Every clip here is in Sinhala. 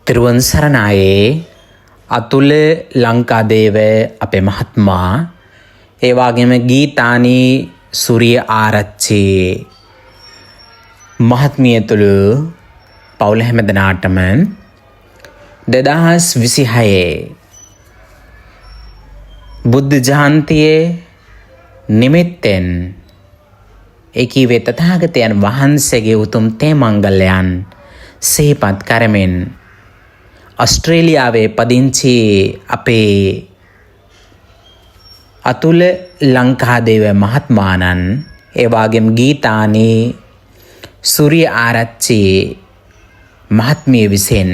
තිරුවන් සරණයි අතුල ලංකාදේව අපේ මහත්මයා ඒ වගේම ගීතානි සූරිය ආරච්චි මහත්මියතුළු පවුල හැමදෙනාටම 2026 බුද්ධ ජයන්තියේ නිමිත්තෙන් ඒකීවේ තථාගතයන් වහන්සේගේ උතුම් තේ මංගල්‍යයන් සිහිපත් කරමින් ඔස්ට්‍රේලියාවේ පදිංචි අපේ අතුල ලංකාදේව මහත්මයාණන් ඒ වගේම ගීතානි සූරිය ආරච්චි මහත්මිය විසින්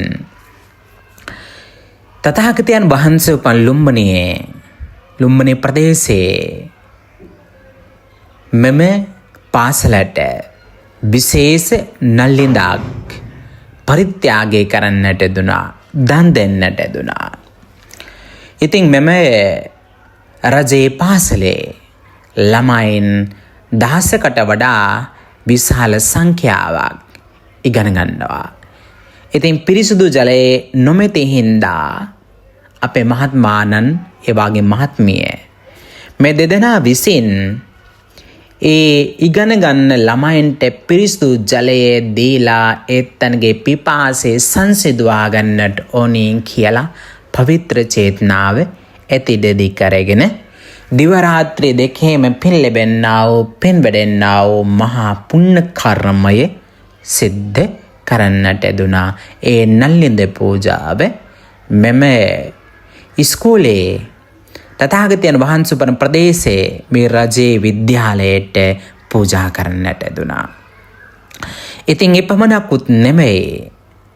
තථාගතයන් වහන්සේ උපන් ලුම්බනේ ප්‍රදේශයේ මෙම පාසලට විශේෂ නල්ලිඳක් පරිත්‍යාගය කරන්නට දුනා, දන් දෙන්නට දුනා. ඉතින් මෙම රජයේ පාසලේ ළමයින් 10කට වඩා විශාල සංඛ්‍යාවක් ඉගෙන ගන්නවා. ඉතින් පිරිසුදු ජලයේ නොමැති හින්දා අපේ මහත්මයාණන් ඒ වගේ මහත්මිය මේ දෙදෙනා විසින් ඒ ඉගෙන ගන්න ළමයින්ට පිරිසුදු ජලයේ දීලා ඒත්තන්ගේ පිපාසය සංසිඳවා ගන්නට ඕනේ කියලා පවිත්‍ර චේතනාව ඇතිදෙදි කරගෙන දිව රාත්‍රී දෙකේම පින් ලැබෙන්නා වූ පින් වැඩෙන්නා වූ මහා පුණ්‍ය කර්මය සිද්ධ කරන්නට දුනා. ඒ නල්ලින්ද පූජාව මෙම ඉස්කෝලේ තථාගතයන් වහන්සේ උපන් ප්‍රදේශයේ මේ රජයේ විද්‍යාලයට පූජා කරන්නට දුනා. ඉතින් එපමණකුත් නෙමෙයි,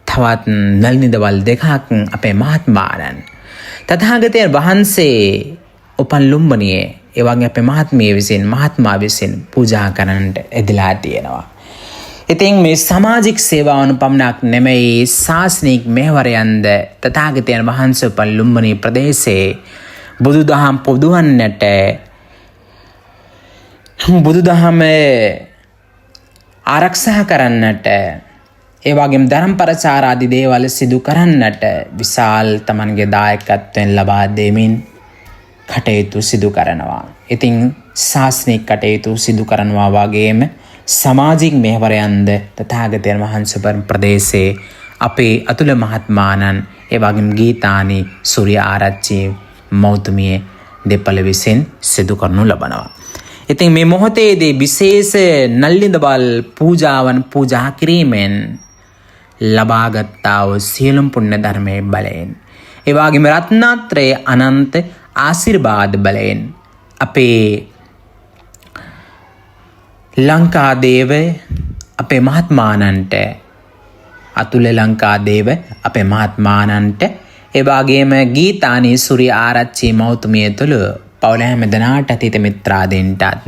තවත් නල්නිදවල් දෙකක් අපේ මහත්මයාණන් තථාගතයන් වහන්සේ උපන් ලුම්බනියේ ඒ වගේ අපේ මහත්මයා විසින් පූජා කරන්නට ඇදලා තියෙනවා. ඉතින් මේ සමාජික සේවාවන් පමණක් නෙමෙයි, ශාසනික මෙහෙවරයන්ද තථාගතයන් වහන්සේ උපන් ලුම්බනී ප්‍රදේශයේ බුදුදහම පොදුවන්නට, බුදුදහම ආරක්ෂා කරන්නට, ඒ වගේම ධර්ම ප්‍රචාර ආදී දේවල් සිදු කරන්නට විශාල තමන්ගේ දායකත්වයෙන් ලබා දෙමින් කටයුතු සිදු කරනවා. ඉතින් ශාසනික කටයුතු සිදු කරනවා වගේම සමාජික මෙහෙවරයන්ද තථාගතයන් වහන්සේ උපන් ප්‍රදේශයේ අපේ අතුල මහත්මයාණන් ඒ වගේම ගීතානි සූරිය ආරච්චි මෞතුමිය දෙපළ විසින් සිදු කරනු ලබනවා. ඉතින් මේ මොහොතේදී විශේෂ නල්ලිඳවල් පූජාවන් පූජා කිරීමෙන් ලබාගත්තා වූ සියලුම පුණ්‍ය ධර්මයේ බලයෙන්, ඒ වගේම රත්නත්‍රයේ අනන්ත ආශිර්වාද බලයෙන් අපේ ලංකාදේව අපේ මහත්මයාණන්ට, අතුල ලංකාදේව අපේ මහත්මයාණන්ට, ඒ වගේම ගීතානි සූරිය ආරච්චි මෞතුමිය තුළු පවුල හැමදෙනාට අතීත මිත්‍රාදීන්ටත්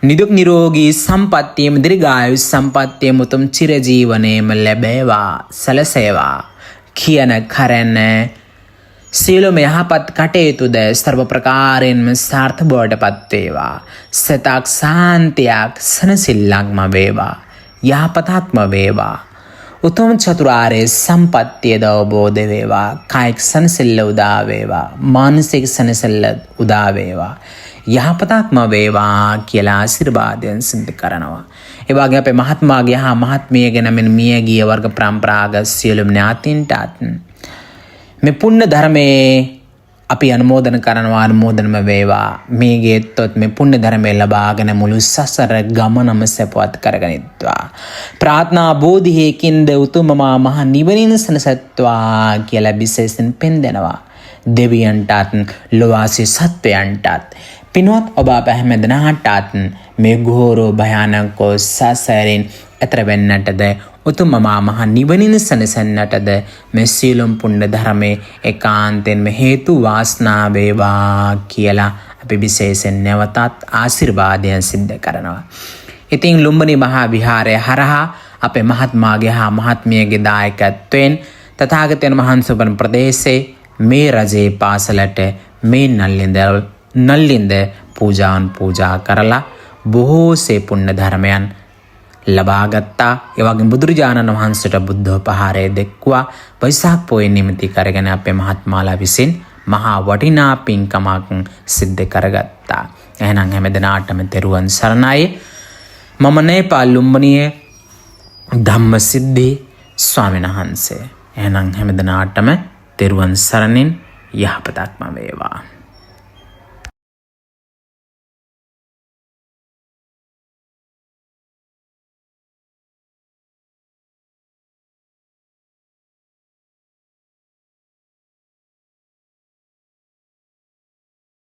නිදුක් නිරෝගී සම්පන්නියම දීර්ඝායු සම්පන්නියම උතුම් චිරජීවනයේම ලැබේවා සලසේවා කියන කරන සියලුම යහපත් කටයුතුද සර්ව ප්‍රකාරයෙන්ම සාර්ථක බවට පත් වේවා. සතක් සාන්තියක් සනසිල්ලක්ම වේවා, යහපතක්ම වේවා. උතුම් චතුරාර්ය සම්පත්තියද අවබෝධ වේවා. කායික සනසිල්ල උදා වේවා, මානසික සනසිල්ල උදා වේවා, යහපතක්ම වේවා කියලා ආශිර්වාදයෙන් සිද්ධ කරනවා. ඒ වගේ අපේ මහත්මයාගේ හා මහත්මියගේ නමින් මියගිය වර්ග පරම්පරාගත සියලුම ඥාතීන්ටත් මේ පුණ්‍ය ධර්මයේ අපි අනුමෝදන කරනවා. අනුමෝදනම වේවා. මේ ගෙත්තොත් මේ පුණ්‍ය ධර්මයේ ලබාගෙන මුළු සසර ගමනම සපවත් කරගනිත්වා. ප්‍රාර්ථනා බෝධියකින්ද උතුම් මහ නිවනින් සනසත්වා කියලා විශේෂයෙන් පෙන් දෙනවා. දෙවියන්ටත් ලෝවාසී සත්වයන්ටත් පින්වත් ඔබ අප හැමදෙනාටත් මේ ඝෝර භයානක සසරින් එතර වෙන්නටද උතුම් මහ නිවනින් සනසන්නටද මේ සීලම් පුණ්‍ය ධර්මයේ ඒකාන්තයෙන්ම හේතු වාසනා වේවා කියලා අපි විශේෂයෙන් නැවතත් ආශිර්වාදයෙන් සිද්ධ කරනවා. ඉතින් ලුම්බනි මහා විහාරය හරහා අපේ මහත්මයාගේ හා මහත්මියගේ දායකත්වයෙන් තථාගතයන් වහන්සේ උපන් ප්‍රදේශයේ මේ රජයේ පාසලට මේ නල්ලින්ද පූජා කරලා බොහෝසේ පුණ්‍ය ධර්මයන් ලබා ගත්තා. ඒ වගේම බුදුරජාණන් වහන්සේට බුද්ධෝපහාරය දෙක්වා වෛසාඛ පොයේ නිමිති කරගෙන අපේ මහත්මාලා විසින් මහා වටිනා පින්කමක් සිද්ධ කරගත්තා. එහෙනම් හැමදෙනාටම තෙරුවන් සරණයි. මම නේපාල් ලුම්බිනියේ ධම්මසිද්ධි ස්වාමීන් වහන්සේ. එහෙනම් හැමදෙනාටම තෙරුවන් සරණින් යහපතක්ම වේවා.